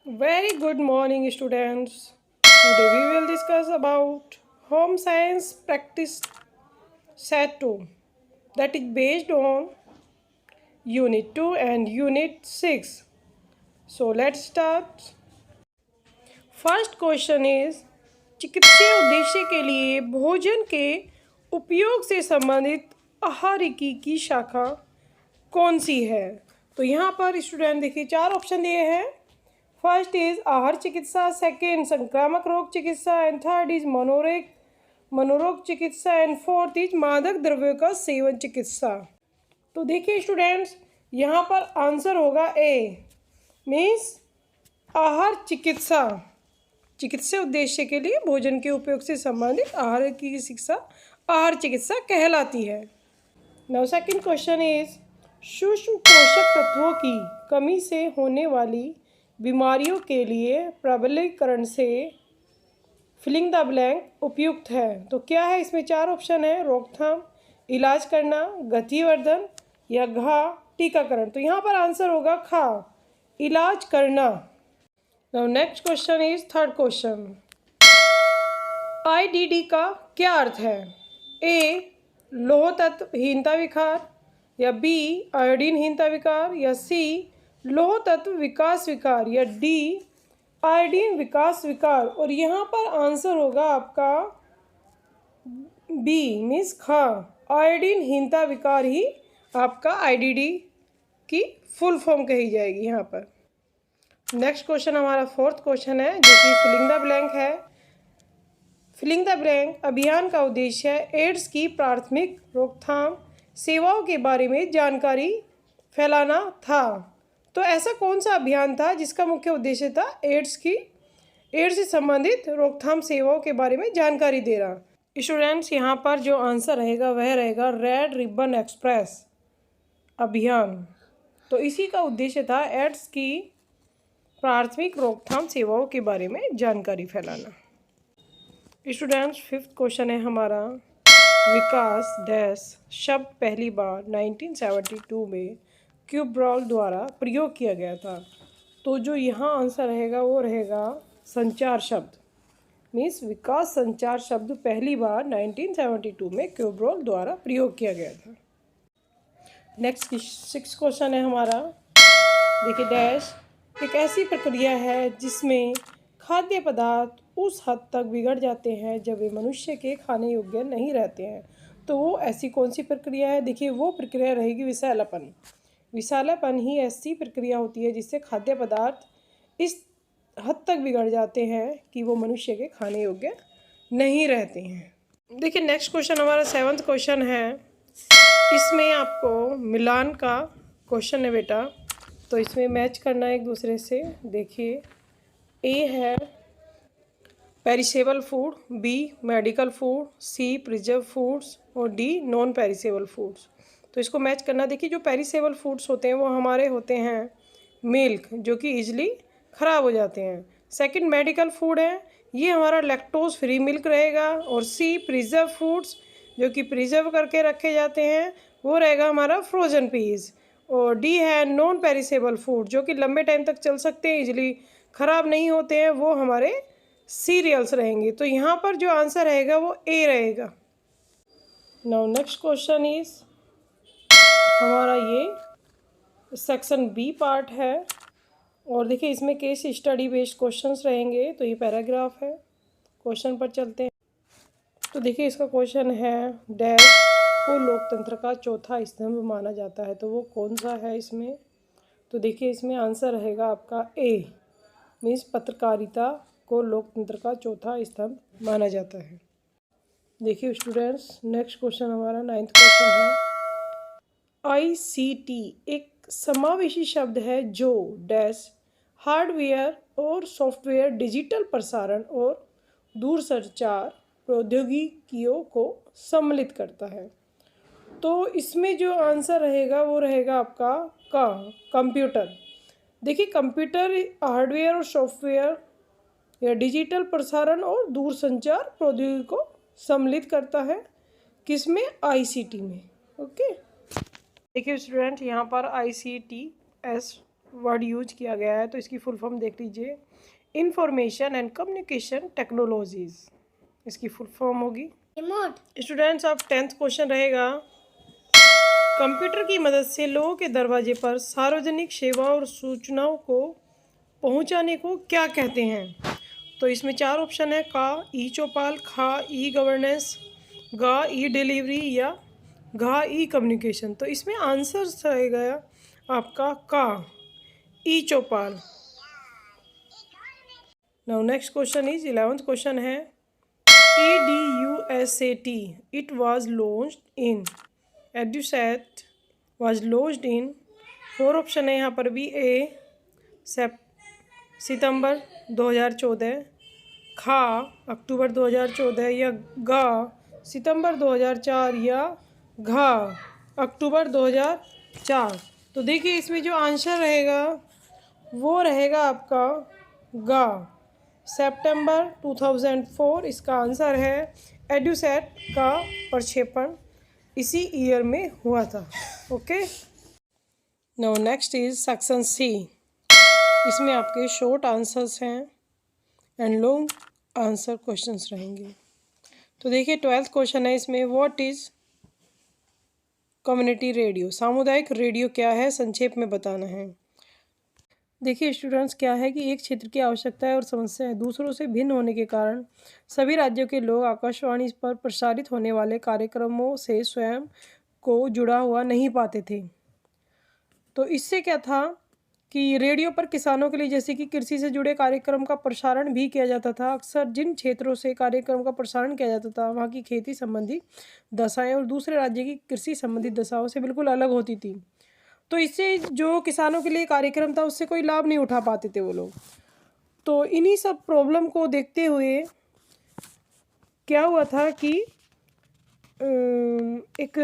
Very good morning, students. Today we will discuss about home science practice set 2, that is based on unit 2 and unit 6. So let's start. First question is, चिकित्सीय उद्देश्य के लिए भोजन के उपयोग से संबंधित आहारिकी की शाखा कौन सी है? तो यहाँ पर स्टूडेंट देखिए 4 ऑप्शन दिए हैं. फर्स्ट इज आहार चिकित्सा, सेकेंड संक्रामक रोग चिकित्सा, एंड थर्ड इज मनोरोग चिकित्सा, एंड फोर्थ इज मादक द्रव्यों का सेवन चिकित्सा. तो देखिए स्टूडेंट्स, यहाँ पर आंसर होगा ए, मीन्स आहार चिकित्सा. चिकित्सा उद्देश्य के लिए भोजन के उपयोग से संबंधित आहार की शिक्षा आहार चिकित्सा कहलाती है. नाउ सेकंड क्वेश्चन इज, सूक्ष्म पोषक तत्वों की कमी से होने वाली बीमारियों के लिए प्रबलीकरण से फिलिंग द ब्लैंक उपयुक्त है. तो क्या है? इसमें 4 ऑप्शन है: रोकथाम, इलाज करना, गतिवर्धन या घा टीकाकरण. तो यहाँ पर आंसर होगा खा, इलाज करना. Now next question is third question, IDD का क्या अर्थ है? ए लोह तत्वहीनता विकार, या बी आयोडीनहीनता विकार, या सी लोह तत्व विकास विकार, या डी आयोडीन विकास विकार. और यहाँ पर आंसर होगा आपका बी, मीन्स खा, आयोडीनहीनता विकार ही आपका IDD की फुल फॉर्म कही जाएगी यहाँ पर. नेक्स्ट क्वेश्चन हमारा फोर्थ क्वेश्चन है, जो कि फिलिंग द ब्लैंक है. फिलिंग द ब्लैंक अभियान का उद्देश्य एड्स की प्राथमिक रोकथाम सेवाओं के बारे में जानकारी फैलाना था. तो ऐसा कौन सा अभियान था जिसका मुख्य उद्देश्य था एड्स से संबंधित रोकथाम सेवाओं के बारे में जानकारी देना? स्टूडेंट्स, यहाँ पर जो आंसर रहेगा वह रहेगा रेड रिबन एक्सप्रेस अभियान. तो इसी का उद्देश्य था एड्स की प्राथमिक रोकथाम सेवाओं के बारे में जानकारी फैलाना. स्टूडेंट्स, फिफ्थ क्वेश्चन है हमारा, विकास डैश शब्द पहली बार 1972 में क्यूब्रॉल द्वारा प्रयोग किया गया था. तो जो यहाँ आंसर रहेगा वो रहेगा संचार शब्द, मीन्स विकास संचार शब्द पहली बार 1972 में क्यूब्रॉल द्वारा प्रयोग किया गया था. नेक्स्ट 6 क्वेश्चन है हमारा, देखिए डैश एक ऐसी प्रक्रिया है जिसमें खाद्य पदार्थ उस हद तक बिगड़ जाते हैं जब वे मनुष्य के खाने योग्य नहीं रहते हैं. तो वो ऐसी कौन सी प्रक्रिया है? देखिए वो प्रक्रिया रहेगी विषैलापन. विषैलापन ही ऐसी प्रक्रिया होती है जिससे खाद्य पदार्थ इस हद तक बिगड़ जाते हैं कि वो मनुष्य के खाने योग्य नहीं रहते हैं. देखिए नेक्स्ट क्वेश्चन हमारा 7th क्वेश्चन है. इसमें आपको मिलान का क्वेश्चन है बेटा, तो इसमें मैच करना है एक दूसरे से. देखिए ए है perishable food, B medical food, C preserve foods, और डी नॉन पेरिसेबल फूड्स. तो इसको मैच करना. देखिए जो पेरिसेबल फूड्स होते हैं वो हमारे होते हैं मिल्क, जो कि ईजिली ख़राब हो जाते हैं. सेकंड मेडिकल फूड है, ये हमारा लैक्टोज फ्री मिल्क रहेगा. और सी प्रिजर्व फूड्स, जो कि प्रिजर्व करके रखे जाते हैं, वो रहेगा हमारा फ्रोज़न पीस. और डी है नॉन पेरिसेबल फूड, जो कि लंबे टाइम तक चल सकते हैं, ईजिली ख़राब नहीं होते हैं, वो हमारे सीरियल्स रहेंगे. तो यहाँ पर जो आंसर रहेगा वो ए रहेगा. नाउ नेक्स्ट क्वेश्चन इज हमारा ये सेक्शन बी पार्ट है. और देखिए इसमें केस स्टडी बेस्ड क्वेश्चंस रहेंगे. तो ये पैराग्राफ है. क्वेश्चन पर चलते हैं. तो देखिए इसका क्वेश्चन है, डैश को लोकतंत्र का चौथा स्तंभ माना जाता है. तो वो कौन सा है इसमें? तो देखिए इसमें आंसर रहेगा आपका ए, मीन्स पत्रकारिता को लोकतंत्र का चौथा स्तंभ माना जाता है. देखिए स्टूडेंट्स, नेक्स्ट क्वेश्चन हमारा 9th क्वेश्चन है. ICT एक समावेशी शब्द है जो डैश हार्डवेयर और सॉफ्टवेयर, डिजिटल प्रसारण और दूरसंचार प्रौद्योगिकियों को सम्मिलित करता है. तो इसमें जो आंसर रहेगा वो रहेगा आपका कंप्यूटर. देखिए कंप्यूटर हार्डवेयर और सॉफ्टवेयर या डिजिटल प्रसारण और दूरसंचार प्रौद्योगिकी को सम्मिलित करता है. किसमें? ICT में. ओके. देखिए स्टूडेंट, यहाँ पर ICTS वर्ड यूज किया गया है, तो इसकी फुल फॉर्म देख लीजिए, इंफॉर्मेशन एंड कम्युनिकेशन टेक्नोलॉजीज, इसकी फुल फॉर्म होगी। स्टूडेंट्स अब 10th क्वेश्चन रहेगा, कंप्यूटर की मदद से लोगों के दरवाजे पर सार्वजनिक सेवाओं और सूचनाओं को पहुंचाने को क्या कहते हैं? तो इसमें 4 ऑप्शन है, का, ई चौपाल, खा, ई गवर्नेंस, गा, ई डिलीवरी या घा, ई कम्युनिकेशन। तो इसमें आंसर रहेगा आपका का, e Chaupal. Now next question is 11th question है, EDUSAT it was launched in, EDUSAT was launched in, 4 option है यहाँ पर भी, ए सितंबर 2014, खा अक्टूबर 2014 या गा सितंबर 2004 या घा अक्टूबर 2004। तो देखिए इसमें जो आंसर रहेगा वो रहेगा आपका गा, सितंबर 2004 इसका आंसर है। एडुसैट का प्रक्षेपण इसी ईयर में हुआ था। Okay, now next is section C, इसमें आपके शॉर्ट आंसर्स हैं एंड लॉन्ग आंसर क्वेश्चंस रहेंगे। तो देखिए 12th क्वेश्चन है इसमें, व्हाट इज कम्युनिटी रेडियो, सामुदायिक रेडियो क्या है, संक्षेप में बताना है। देखिए स्टूडेंट्स, क्या है कि एक क्षेत्र की आवश्यकताएं और समस्याएं दूसरों से भिन्न होने के कारण सभी राज्यों के लोग आकाशवाणी पर प्रसारित होने वाले कार्यक्रमों से स्वयं को जुड़ा हुआ नहीं पाते थे। तो इससे क्या था कि रेडियो पर किसानों के लिए जैसे कि कृषि से जुड़े कार्यक्रम का प्रसारण भी किया जाता था। अक्सर जिन क्षेत्रों से कार्यक्रम का प्रसारण किया जाता था वहाँ की खेती संबंधी दशाएं और दूसरे राज्य की कृषि संबंधी दशाओं से बिल्कुल अलग होती थी। तो इससे जो किसानों के लिए कार्यक्रम था उससे कोई लाभ नहीं उठा पाते थे वो लोग। तो इन्हीं सब प्रॉब्लम को देखते हुए क्या हुआ था कि एक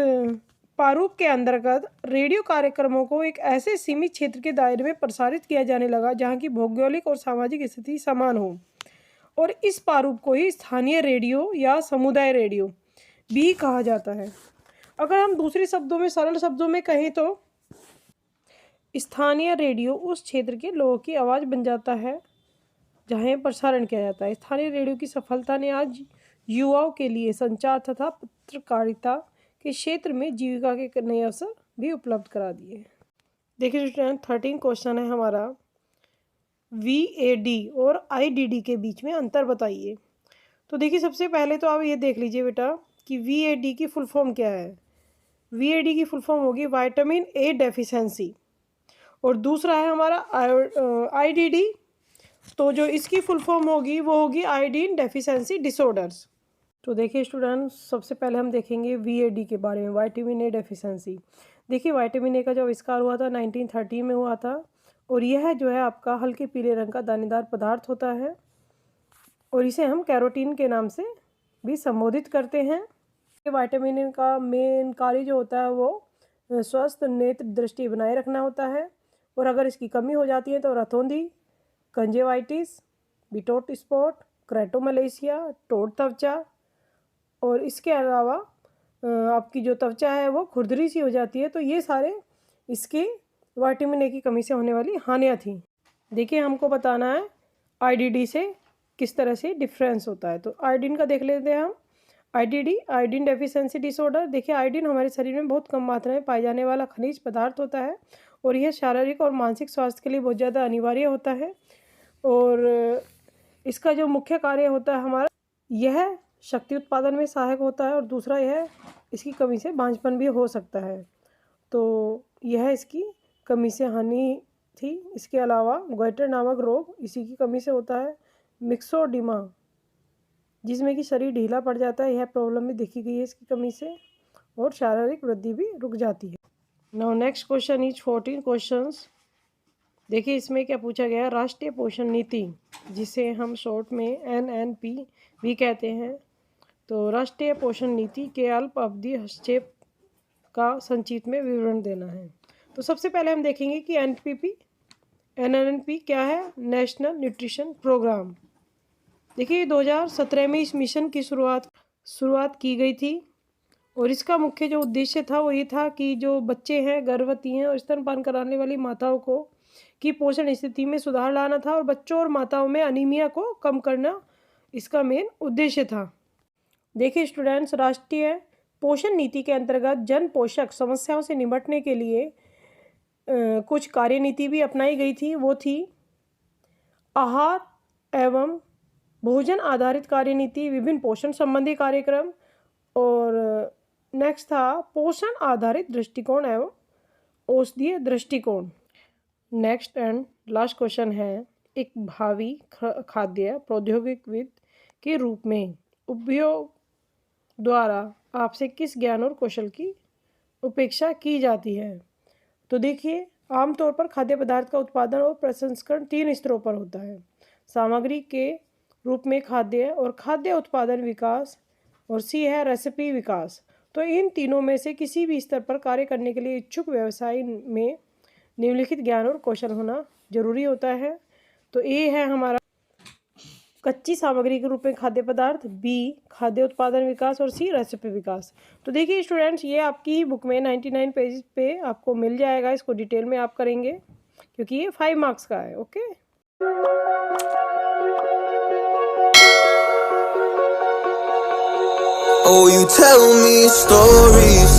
प्रारूप के अंतर्गत रेडियो कार्यक्रमों को एक ऐसे सीमित क्षेत्र के दायरे में प्रसारित किया जाने लगा जहां की भौगोलिक और सामाजिक स्थिति समान हो, और इस प्रारूप को ही स्थानीय रेडियो या समुदाय रेडियो भी कहा जाता है। अगर हम दूसरे शब्दों में, सरल शब्दों में कहें तो स्थानीय रेडियो उस क्षेत्र के लोगों की आवाज़ बन जाता है जहाँ प्रसारण किया जाता है। स्थानीय रेडियो की सफलता ने आज युवाओं के लिए संचार तथा पत्रकारिता के क्षेत्र में जीविका के नए अवसर भी उपलब्ध करा दिए। देखिए स्टूडेंट 13 क्वेश्चन है हमारा, VAD और IDD के बीच में अंतर बताइए। तो देखिए सबसे पहले तो आप ये देख लीजिए बेटा कि VAD की फुल फॉर्म क्या है। VAD की फुल फॉर्म होगी विटामिन A डेफिशिएंसी, और दूसरा है हमारा IDD, तो जो इसकी फुल फॉर्म होगी वो होगी आयोडीन डेफिशिएंसी डिसऑर्डर्स। तो देखिए स्टूडेंट्स, सबसे पहले हम देखेंगे VAD के बारे में, विटामिन A डेफिशिएंसी। देखिए विटामिन A का जो आविष्कार हुआ था 1930 में हुआ था, और यह जो है आपका हल्के पीले रंग का दानेदार पदार्थ होता है, और इसे हम कैरोटीन के नाम से भी संबोधित करते हैं। विटामिन A का मेन कार्य जो होता है वो स्वस्थ नेत्र दृष्टि बनाए रखना होता है, और अगर इसकी कमी हो जाती है तो रतौंधी, कंजेवाइटिस, बिटोट स्पॉट, क्रेटोमलेशिया, टोट त्वचा, और इसके अलावा आपकी जो त्वचा है वो खुरदरी सी हो जाती है। तो ये सारे इसके विटामिन A की कमी से होने वाली हानियाँ थी। देखिए हमको बताना है IDD से किस तरह से डिफरेंस होता है। तो आयोडीन का देख लेते हैं हम। IDD, iodine deficiency disorder. देखिए आयोडीन हमारे शरीर में बहुत कम मात्रा में पाए जाने वाला खनिज पदार्थ होता है, और यह शारीरिक और मानसिक स्वास्थ्य के लिए बहुत ज़्यादा अनिवार्य होता है, और इसका जो मुख्य कार्य होता है हमारा, यह शक्ति उत्पादन में सहायक होता है, और दूसरा यह इसकी कमी से बांझपन भी हो सकता है। तो यह इसकी कमी से हानि थी। इसके अलावा गोइटर नामक रोग इसी की कमी से होता है। मिक्सोडिमा, जिसमें कि शरीर ढीला पड़ जाता है, यह प्रॉब्लम भी देखी गई है इसकी कमी से, और शारीरिक वृद्धि भी रुक जाती है। Now next question is 14 questions. देखिए इसमें क्या पूछा गया है, राष्ट्रीय पोषण नीति, जिसे हम शॉर्ट में NNP भी कहते हैं। तो राष्ट्रीय पोषण नीति के अल्प अवधि हस्तक्षेप का संक्षिप्त में विवरण देना है। तो सबसे पहले हम देखेंगे कि NNP क्या है, नेशनल न्यूट्रिशन प्रोग्राम। देखिए 2017 में इस मिशन की शुरुआत की गई थी, और इसका मुख्य जो उद्देश्य था वो ये था कि जो बच्चे हैं, गर्भवती हैं और स्तनपान कराने वाली माताओं को की पोषण स्थिति में सुधार लाना था और बच्चों और माताओं में अनीमिया को कम करना इसका मेन उद्देश्य था। देखिए स्टूडेंट्स, राष्ट्रीय पोषण नीति के अंतर्गत जन पोषक समस्याओं से निपटने के लिए कुछ कार्यनीति भी अपनाई गई थी। वो थी आहार एवं भोजन आधारित कार्यनीति, विभिन्न पोषण संबंधी कार्यक्रम, और नेक्स्ट था पोषण आधारित दृष्टिकोण एवं औषधीय दृष्टिकोण। नेक्स्ट एंड लास्ट क्वेश्चन है, एक भावी खाद्य प्रौद्योगिकीविद के रूप में उपयोग द्वारा आपसे किस ज्ञान और कौशल की उपेक्षा की जाती है? तो देखिए, आमतौर पर खाद्य पदार्थ का उत्पादन और प्रसंस्करण 3 स्तरों पर होता है। सामग्री के रूप में खाद्य और खाद्य उत्पादन विकास, और सी है रेसिपी विकास। तो इन तीनों में से किसी भी स्तर पर कार्य करने के लिए इच्छुक व्यवसाय में निम्नलिखित ज्ञान और कौशल होना जरूरी होता है। तो ए है हमारा कच्ची सामग्री के रूप में खाद्य पदार्थ, बी खाद्य उत्पादन विकास, और सी रेसिपी विकास। तो देखिए स्टूडेंट्स, ये आपकी ही बुक में 99 पेज पे आपको मिल जाएगा। इसको डिटेल में आप करेंगे क्योंकि ये 5 मार्क्स का है। Okay, Oh, you tell me stories